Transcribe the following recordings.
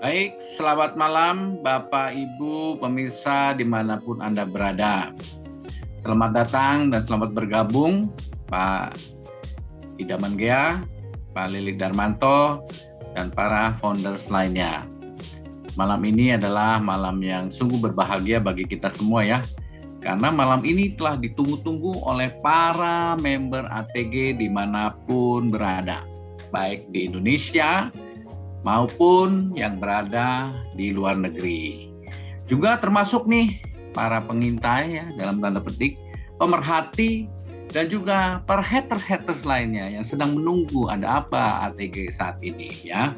Baik, selamat malam Bapak Ibu pemirsa dimanapun Anda berada. Selamat datang dan selamat bergabung Pak Idaman Gea, Pak Lilik Darmanto, dan para founders lainnya. Malam ini adalah malam yang sungguh berbahagia bagi kita semua ya. Karena malam ini telah ditunggu-tunggu oleh para member ATG dimanapun berada. Baik di Indonesia, maupun yang berada di luar negeri. Juga termasuk nih para pengintai ya, dalam tanda petik, pemerhati, dan juga para haters lainnya yang sedang menunggu ada apa ATG saat ini ya.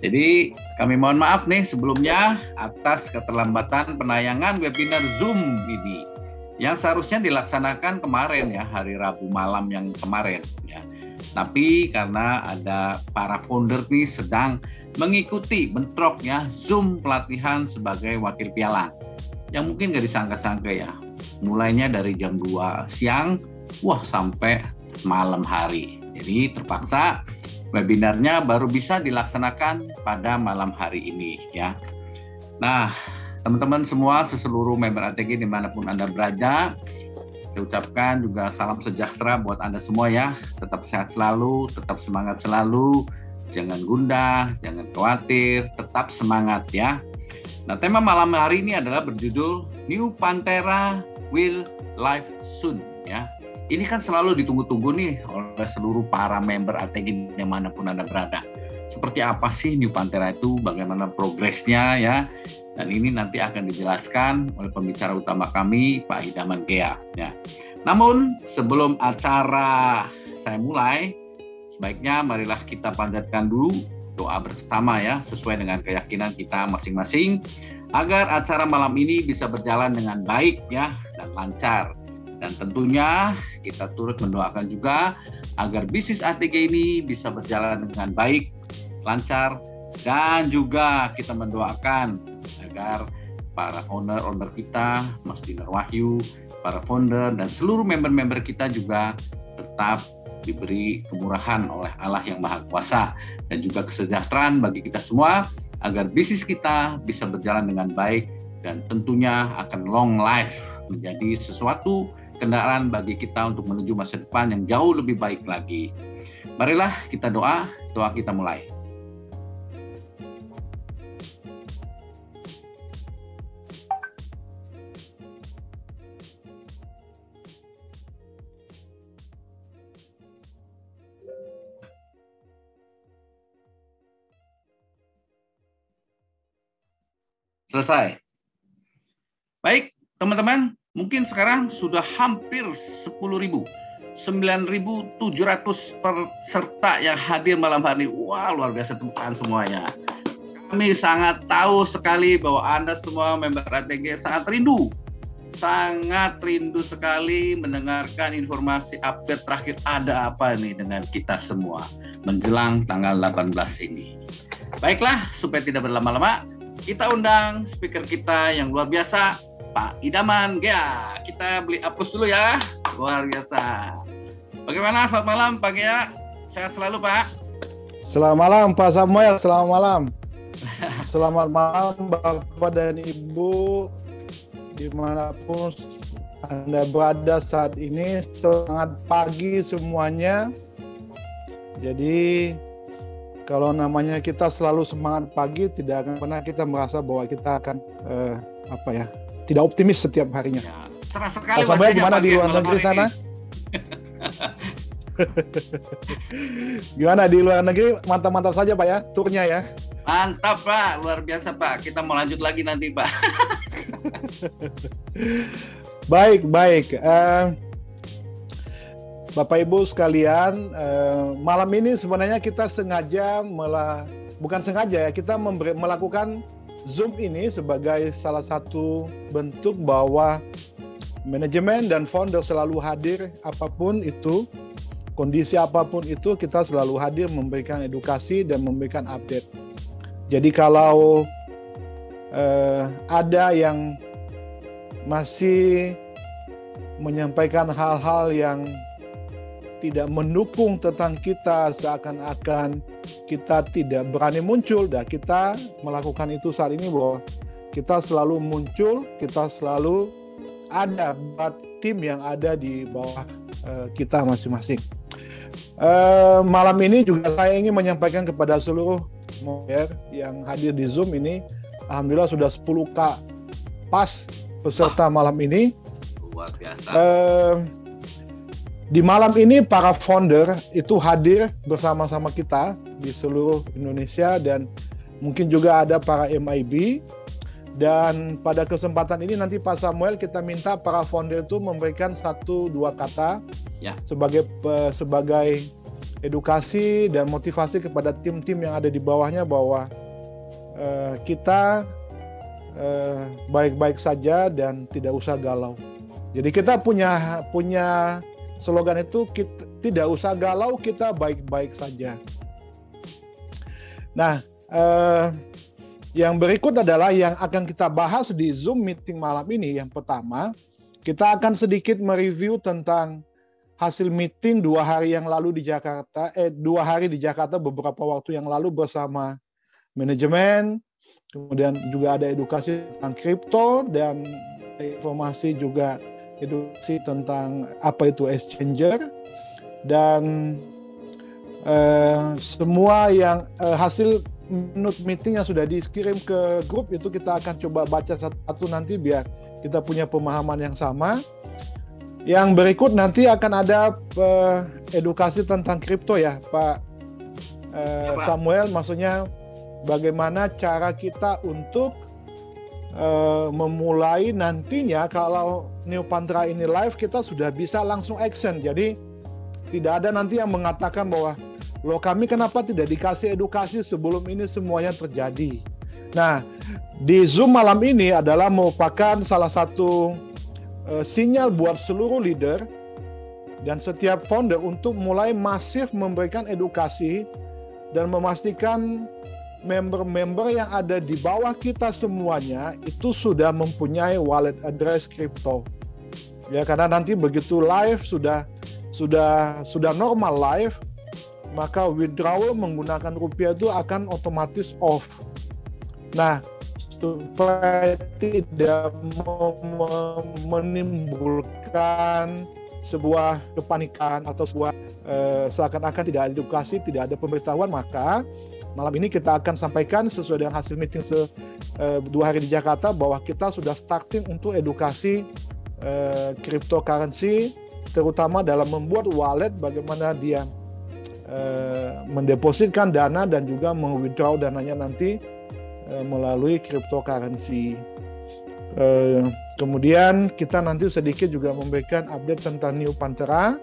Jadi kami mohon maaf nih sebelumnya atas keterlambatan penayangan webinar Zoom ini yang seharusnya dilaksanakan kemarin ya, hari Rabu malam yang kemarin ya. Tapi karena ada para founder nih sedang mengikuti bentroknya Zoom pelatihan sebagai wakil pialang. Yang mungkin gak disangka-sangka ya. Mulainya dari jam 2 siang, sampai malam hari. Jadi terpaksa webinarnya baru bisa dilaksanakan pada malam hari ini ya. Nah, teman-teman semua seluruh member ATG dimanapun Anda berada, saya ucapkan juga salam sejahtera buat Anda semua ya. Tetap sehat selalu, tetap semangat selalu. Jangan gundah, jangan khawatir, tetap semangat ya. Nah, tema malam hari ini adalah berjudul New Panthera Will Live Soon ya. Ini kan selalu ditunggu-tunggu nih oleh seluruh para member ATG dimanapun Anda berada. Seperti apa sih New Panthera itu, bagaimana progresnya ya. Dan ini nanti akan dijelaskan oleh pembicara utama kami, Pak Idaman Gea. Ya. Namun sebelum acara saya mulai, sebaiknya marilah kita panjatkan dulu doa bersama ya, sesuai dengan keyakinan kita masing-masing, agar acara malam ini bisa berjalan dengan baik ya dan lancar. Dan tentunya kita turut mendoakan juga agar bisnis ATG ini bisa berjalan dengan baik, lancar, dan juga kita mendoakan agar para owner kita, Mas Dinar Wahyu, para founder, dan seluruh member-member kita juga tetap diberi kemurahan oleh Allah yang Maha Kuasa dan juga kesejahteraan bagi kita semua agar bisnis kita bisa berjalan dengan baik dan tentunya akan long life menjadi sesuatu kendaraan bagi kita untuk menuju masa depan yang jauh lebih baik lagi. Marilah kita doa kita mulai. Selesai. Baik, teman-teman, mungkin sekarang sudah hampir 10.000, 9.700 peserta yang hadir malam hari ini. Wah, luar biasa, tepuk tangan semuanya. Kami sangat tahu sekali bahwa Anda semua member ATG sangat rindu sekali mendengarkan informasi update terakhir ada apa nih dengan kita semua menjelang tanggal 18 ini. Baiklah, supaya tidak berlama-lama, kita undang speaker kita yang luar biasa, Pak Idaman Gea. Kita beli aplaus dulu ya, luar biasa. Bagaimana, selamat malam Pak Gea, sehat selalu Pak. Selamat malam Pak Samuel, selamat malam. Selamat malam Bapak dan Ibu dimanapun Anda berada saat ini. Selamat pagi semuanya. Jadi kalau namanya kita selalu semangat pagi, tidak akan pernah kita merasa bahwa kita akan tidak optimis setiap harinya. Ya, cerah sekali. Pak Samuel gimana di luar negeri sana? Gimana di luar negeri? Mantap-mantap saja Pak ya, turnya ya. Mantap Pak, luar biasa Pak. Kita mau lanjut lagi nanti Pak. Baik. Bapak Ibu sekalian, malam ini sebenarnya kita kita melakukan Zoom ini sebagai salah satu bentuk bahwa manajemen dan founder selalu hadir apapun itu, kondisi apapun itu, kita selalu hadir memberikan edukasi dan memberikan update. Jadi kalau ada yang masih menyampaikan hal-hal yang tidak mendukung tentang kita, seakan-akan kita tidak berani muncul. Dan kita melakukan itu saat ini, bahwa kita selalu muncul, kita selalu ada buat tim yang ada di bawah kita masing-masing. Malam ini juga saya ingin menyampaikan kepada seluruh member yang hadir di Zoom ini, alhamdulillah sudah 10K pas peserta malam ini. Luar biasa. Di malam ini para founder itu hadir bersama-sama kita di seluruh Indonesia, dan mungkin juga ada para MIB. Dan pada kesempatan ini nanti Pak Samuel, kita minta para founder itu memberikan 1-2 kata sebagai edukasi dan motivasi kepada tim-tim yang ada di bawahnya, bahwa kita baik-baik saja dan tidak usah galau. Jadi kita punya slogan itu, kita tidak usah galau, kita baik-baik saja. Nah, yang berikut adalah yang akan kita bahas di Zoom meeting malam ini. Yang pertama, kita akan sedikit mereview tentang hasil meeting 2 hari yang lalu di Jakarta, 2 hari di Jakarta beberapa waktu yang lalu bersama manajemen. Kemudian juga ada edukasi tentang kripto, dan informasi juga edukasi tentang apa itu exchanger, dan semua yang hasil minute meeting yang sudah dikirim ke grup itu kita akan coba baca satu-satu nanti biar kita punya pemahaman yang sama. Yang berikut nanti akan ada edukasi tentang kripto ya Pak Samuel, maksudnya bagaimana cara kita untuk memulai nantinya kalau Neo Pantra ini live, kita sudah bisa langsung action. Jadi tidak ada nanti yang mengatakan bahwa loh kami kenapa tidak dikasih edukasi sebelum ini semuanya terjadi. Nah, di Zoom malam ini adalah merupakan salah satu sinyal buat seluruh leader dan setiap founder untuk mulai masif memberikan edukasi dan memastikan member-member yang ada di bawah kita semuanya itu sudah mempunyai wallet address kripto. Ya, karena nanti begitu live sudah normal live, maka withdrawal menggunakan rupiah itu akan otomatis off. Nah, supaya tidak menimbulkan sebuah kepanikan atau sebuah seakan-akan tidak ada edukasi, tidak ada pemberitahuan, maka malam ini kita akan sampaikan sesuai dengan hasil meeting 2 hari di Jakarta bahwa kita sudah starting untuk edukasi cryptocurrency, terutama dalam membuat wallet, bagaimana dia mendepositkan dana dan juga meng-withdraw dananya nanti melalui cryptocurrency. Kemudian kita nanti sedikit juga memberikan update tentang Neo Pantra,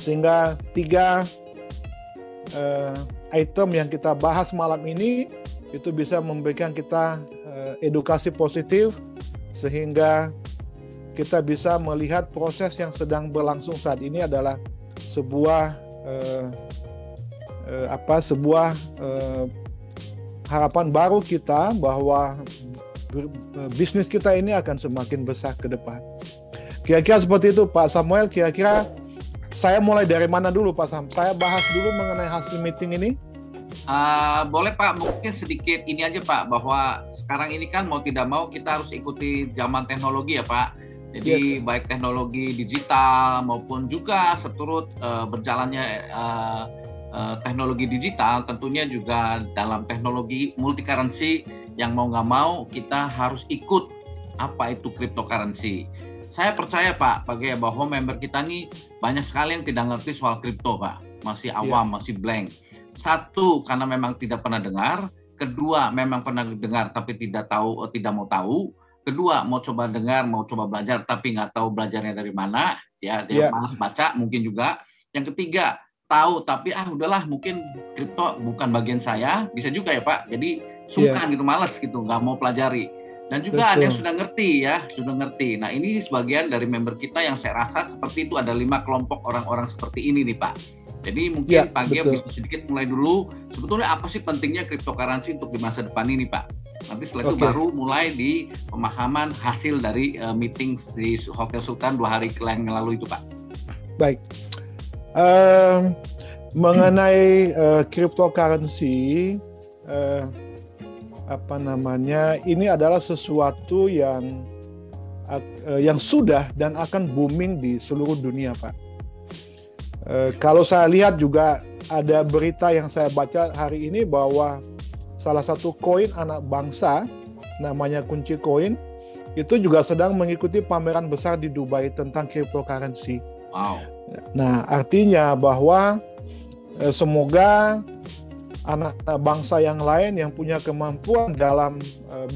sehingga 3 item yang kita bahas malam ini itu bisa memberikan kita edukasi positif, sehingga kita bisa melihat proses yang sedang berlangsung saat ini adalah sebuah harapan baru kita bahwa bisnis kita ini akan semakin besar ke depan. Kira-kira seperti itu Pak Samuel. Kira-kira saya mulai dari mana dulu Pak Sam? Saya bahas dulu mengenai hasil meeting ini. Boleh Pak, mungkin sedikit ini aja Pak, bahwa sekarang ini kan mau tidak mau kita harus ikuti zaman teknologi ya Pak. Jadi baik teknologi digital maupun juga seturut berjalannya teknologi digital, tentunya juga dalam teknologi multi currency yang mau nggak mau kita harus ikut apa itu cryptocurrency. Saya percaya Pak, bahwa member kita nih banyak sekali yang tidak ngerti soal kripto Pak, masih awam, masih blank. Satu, karena memang tidak pernah dengar. Kedua, memang pernah dengar tapi tidak tahu, tidak mau tahu. Kedua, mau coba dengar, mau coba belajar, tapi nggak tahu belajarnya dari mana, ya, dia malas baca mungkin juga. Yang ketiga, tahu tapi udahlah, mungkin kripto bukan bagian saya, bisa juga ya Pak. Jadi sungkan gitu, malas gitu, nggak mau pelajari. Dan juga ada yang sudah ngerti ya, sudah ngerti. Nah ini sebagian dari member kita yang saya rasa seperti itu, ada 5 kelompok orang-orang seperti ini nih Pak. Jadi mungkin Pak Gia bisa sedikit mulai dulu, sebetulnya apa sih pentingnya cryptocurrency untuk di masa depan ini Pak? Nanti setelah itu baru mulai di pemahaman hasil dari meeting di Hotel Sultan 2 hari yang lalu itu Pak. Baik, Eh, mengenai cryptocurrency, apa namanya, ini adalah sesuatu yang sudah dan akan booming di seluruh dunia, Pak. Kalau saya lihat juga ada berita yang saya baca hari ini bahwa salah satu koin anak bangsa namanya Kunci Koin itu juga sedang mengikuti pameran besar di Dubai tentang cryptocurrency. Wow. Nah, artinya bahwa semoga anak bangsa yang lain yang punya kemampuan dalam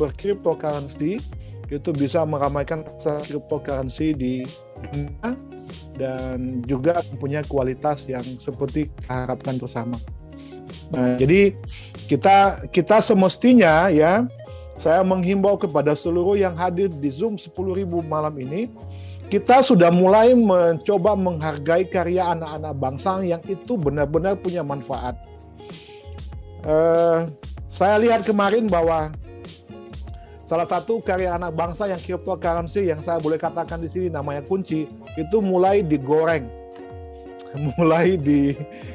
bercryptocurrency itu bisa meramaikan pasar cryptocurrency di dunia dan juga mempunyai kualitas yang seperti harapkan bersama. Nah, jadi kita semestinya ya, saya menghimbau kepada seluruh yang hadir di Zoom 10.000 malam ini, kita sudah mulai mencoba menghargai karya anak-anak bangsa yang itu benar-benar punya manfaat. Saya lihat kemarin bahwa salah satu karya anak bangsa yang cryptocurrency yang saya boleh katakan di sini namanya Kunci, itu mulai digoreng, mulai diminta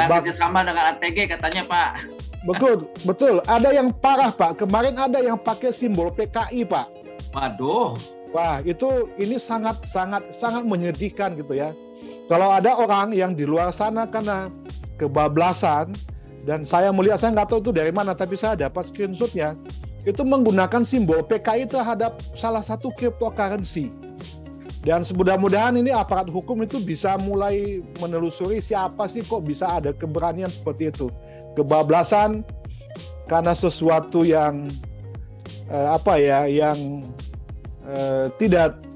kerjasama dengan ATG katanya, Pak. Betul. Ada yang parah, Pak. Kemarin ada yang pakai simbol PKI, Pak. Waduh. Wah, ini sangat menyedihkan gitu ya. Kalau ada orang yang di luar sana karena kebablasan, dan saya melihat, saya nggak tahu itu dari mana, tapi saya dapat screenshotnya, itu menggunakan simbol PKI terhadap salah satu cryptocurrency. Dan mudah-mudahan ini aparat hukum itu bisa mulai menelusuri siapa sih kok bisa ada keberanian seperti itu. Kebablasan karena sesuatu yang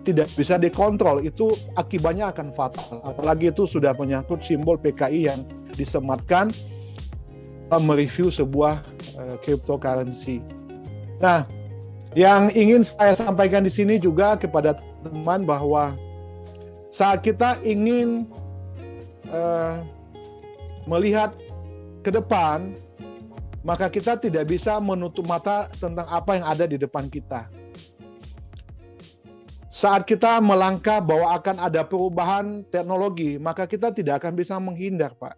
tidak bisa dikontrol, itu akibatnya akan fatal. Apalagi itu sudah menyangkut simbol PKI yang disematkan mereview sebuah cryptocurrency. Nah, yang ingin saya sampaikan di sini juga kepada teman bahwa saat kita ingin melihat ke depan, maka kita tidak bisa menutup mata tentang apa yang ada di depan kita. Saat kita melangkah bahwa akan ada perubahan teknologi, maka kita tidak akan bisa menghindar, Pak.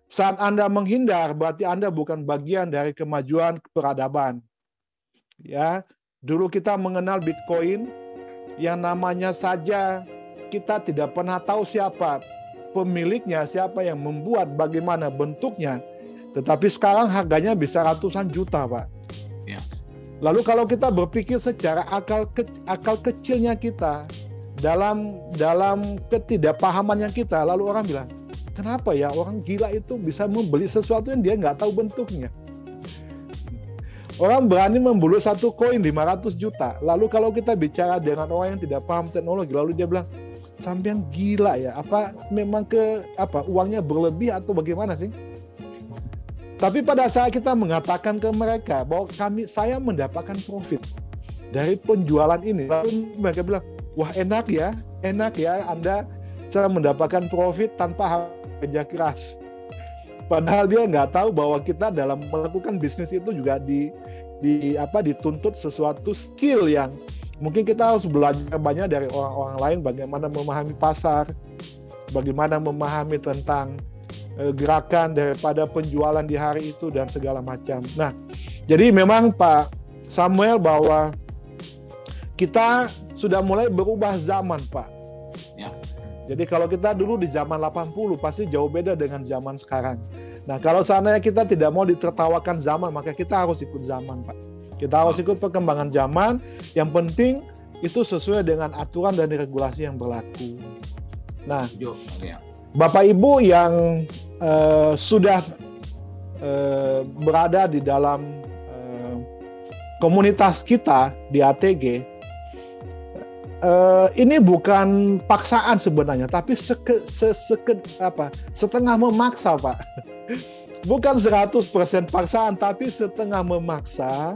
Saat Anda menghindar, berarti Anda bukan bagian dari kemajuan peradaban. Ya, dulu kita mengenal Bitcoin, yang namanya saja kita tidak pernah tahu siapa pemiliknya, siapa yang membuat, bagaimana bentuknya. Tetapi sekarang harganya bisa ratusan juta, Pak. Ya. Lalu kalau kita berpikir secara akal kecilnya kita, dalam ketidakpahamannya kita, lalu orang bilang, kenapa ya orang gila itu bisa membeli sesuatu yang dia nggak tahu bentuknya? Orang berani membeli satu koin 500 juta. Lalu kalau kita bicara dengan orang yang tidak paham teknologi, lalu dia bilang, sampean gila ya? Apa memang uangnya berlebih atau bagaimana sih? Tapi pada saat kita mengatakan ke mereka bahwa saya mendapatkan profit dari penjualan ini, lalu mereka bilang, wah enak ya Anda cara mendapatkan profit tanpa kerja keras. Padahal dia nggak tahu bahwa kita dalam melakukan bisnis itu juga dituntut sesuatu skill yang mungkin kita harus belajar banyak dari orang-orang lain, bagaimana memahami pasar, bagaimana memahami tentang gerakan daripada penjualan di hari itu dan segala macam. Nah, jadi memang Pak Samuel bahwa kita sudah mulai berubah zaman, Pak. Ya. Jadi kalau kita dulu di zaman 80 pasti jauh beda dengan zaman sekarang. Nah, kalau seandainya kita tidak mau ditertawakan zaman, maka kita harus ikut zaman, Pak. Kita harus ikut perkembangan zaman. Yang penting itu sesuai dengan aturan dan regulasi yang berlaku. Nah, Bapak Ibu yang sudah berada di dalam komunitas kita di ATG, ini bukan paksaan sebenarnya, tapi setengah memaksa, Pak. Bukan 100% paksaan, tapi setengah memaksa,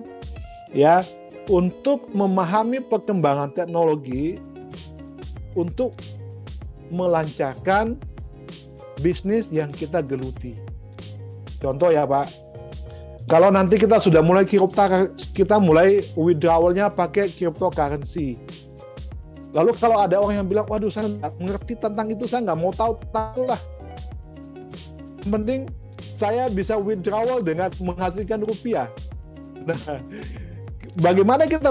ya, untuk memahami perkembangan teknologi untuk melancarkan bisnis yang kita geluti. Contoh ya, Pak. Kalau nanti kita sudah mulai kita mulai withdrawalnya pakai cryptocurrency. Lalu kalau ada orang yang bilang, waduh saya nggak mengerti tentang itu, saya nggak mau tahu tentang itu lah. Yang penting saya bisa withdrawal dengan menghasilkan rupiah. Nah, bagaimana kita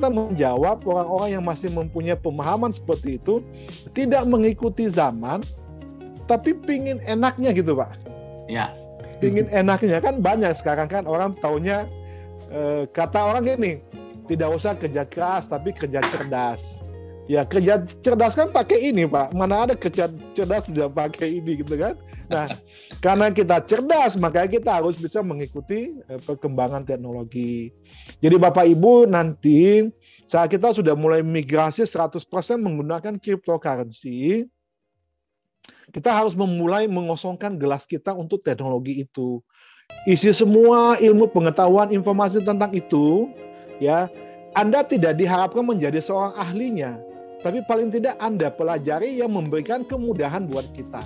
menjawab orang-orang yang masih mempunyai pemahaman seperti itu, tidak mengikuti zaman, tapi pingin enaknya gitu Pak. Ya. Pingin enaknya, kan banyak sekarang kan orang taunya, kata orang gini, tidak usah kerja keras tapi kerja cerdas. Ya kerja cerdas kan pakai ini Pak, mana ada kerja cerdas tidak pakai ini gitu kan. Nah karena kita cerdas makanya kita harus bisa mengikuti perkembangan teknologi. Jadi Bapak Ibu nanti saat kita sudah mulai migrasi 100% menggunakan cryptocurrency, kita harus memulai mengosongkan gelas kita untuk teknologi itu. Isi semua ilmu pengetahuan informasi tentang itu, ya Anda tidak diharapkan menjadi seorang ahlinya, tapi paling tidak Anda pelajari yang memberikan kemudahan buat kita.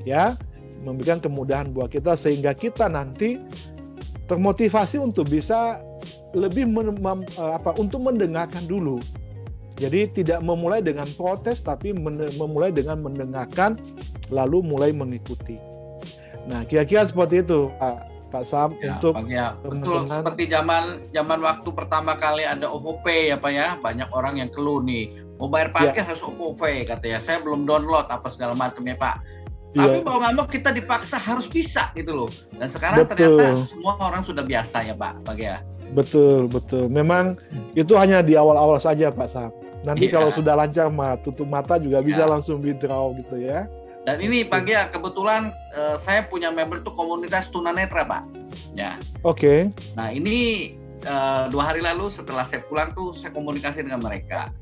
Ya, memberikan kemudahan buat kita sehingga kita nanti termotivasi untuk bisa lebih untuk mendengarkan dulu. Jadi tidak memulai dengan protes tapi memulai dengan mendengarkan lalu mulai mengikuti. Nah, kira-kira seperti itu Pak Sam Ya, untuk betul seperti zaman waktu pertama kali ada OVO Pay ya Pak ya, banyak orang yang keluh nih, mau bayar parkir harus OVO Pay katanya, saya belum download apa segala macam ya Pak. Tapi mau nggak mau kita dipaksa harus bisa gitu loh. Dan sekarang ternyata semua orang sudah biasa ya Pak ya. Betul. Memang itu hanya di awal-awal saja Pak Sam. Nanti kalau sudah lancar tutup mata juga bisa langsung withdraw gitu ya. Dan ini Pak Gia, kebetulan saya punya member itu komunitas tunanetra Pak. Ya. Oke. Nah ini 2 hari lalu setelah saya pulang tuh saya komunikasi dengan mereka.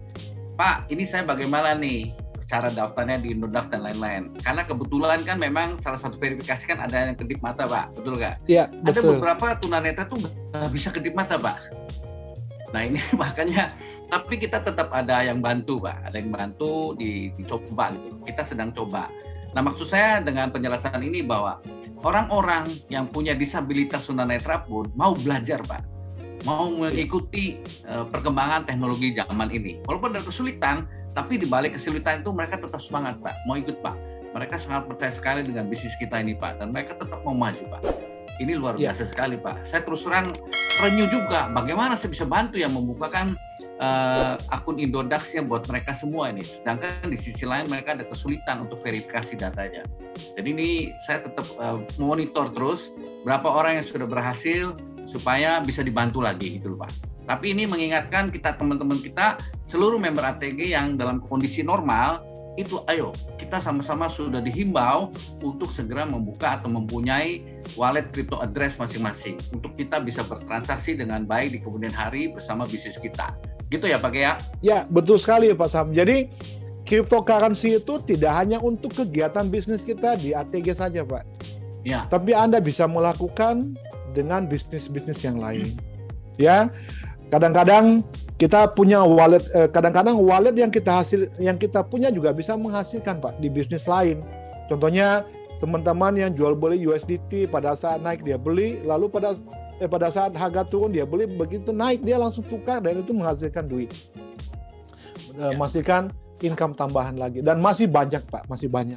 Pak, ini saya bagaimana nih cara daftarnya di Indodax dan lain-lain. Karena kebetulan kan memang salah satu verifikasi kan ada yang kedip mata Pak, betul nggak? Iya, betul. Ada beberapa tunanetra tuh nggak bisa kedip mata Pak. Nah ini makanya, tapi kita tetap ada yang bantu Pak, ada yang bantu dicoba gitu. Kita sedang coba. Nah maksud saya dengan penjelasan ini bahwa orang-orang yang punya disabilitas tunanetra pun mau belajar Pak, mau mengikuti perkembangan teknologi zaman ini. Walaupun ada kesulitan, tapi di balik kesulitan itu mereka tetap semangat Pak, mau ikut Pak. Mereka sangat percaya sekali dengan bisnis kita ini Pak, dan mereka tetap mau maju Pak. Ini luar biasa sekali Pak. Saya terus terang renew juga, bagaimana saya bisa bantu yang membukakan akun Indodax-nya buat mereka semua ini. Sedangkan di sisi lain mereka ada kesulitan untuk verifikasi datanya. Jadi ini saya tetap monitor terus berapa orang yang sudah berhasil supaya bisa dibantu lagi gitu loh Pak. Tapi ini mengingatkan kita, teman-teman kita, seluruh member ATG yang dalam kondisi normal, itu ayo kita sama-sama sudah dihimbau untuk segera membuka atau mempunyai wallet crypto address masing-masing untuk kita bisa bertransaksi dengan baik di kemudian hari bersama bisnis kita. Gitu ya Pak ya? Ya, betul sekali Pak Sam. Jadi cryptocurrency itu tidak hanya untuk kegiatan bisnis kita di ATG saja Pak. Ya. Tapi Anda bisa melakukan dengan bisnis-bisnis yang lain. Ya. Kadang-kadang kita punya wallet, kadang-kadang wallet yang kita punya juga bisa menghasilkan Pak di bisnis lain. Contohnya teman-teman yang jual beli USDT pada saat naik dia beli, lalu pada saat harga turun dia beli, begitu naik dia langsung tukar dan itu menghasilkan duit, menghasilkan income tambahan lagi, dan masih banyak Pak, masih banyak.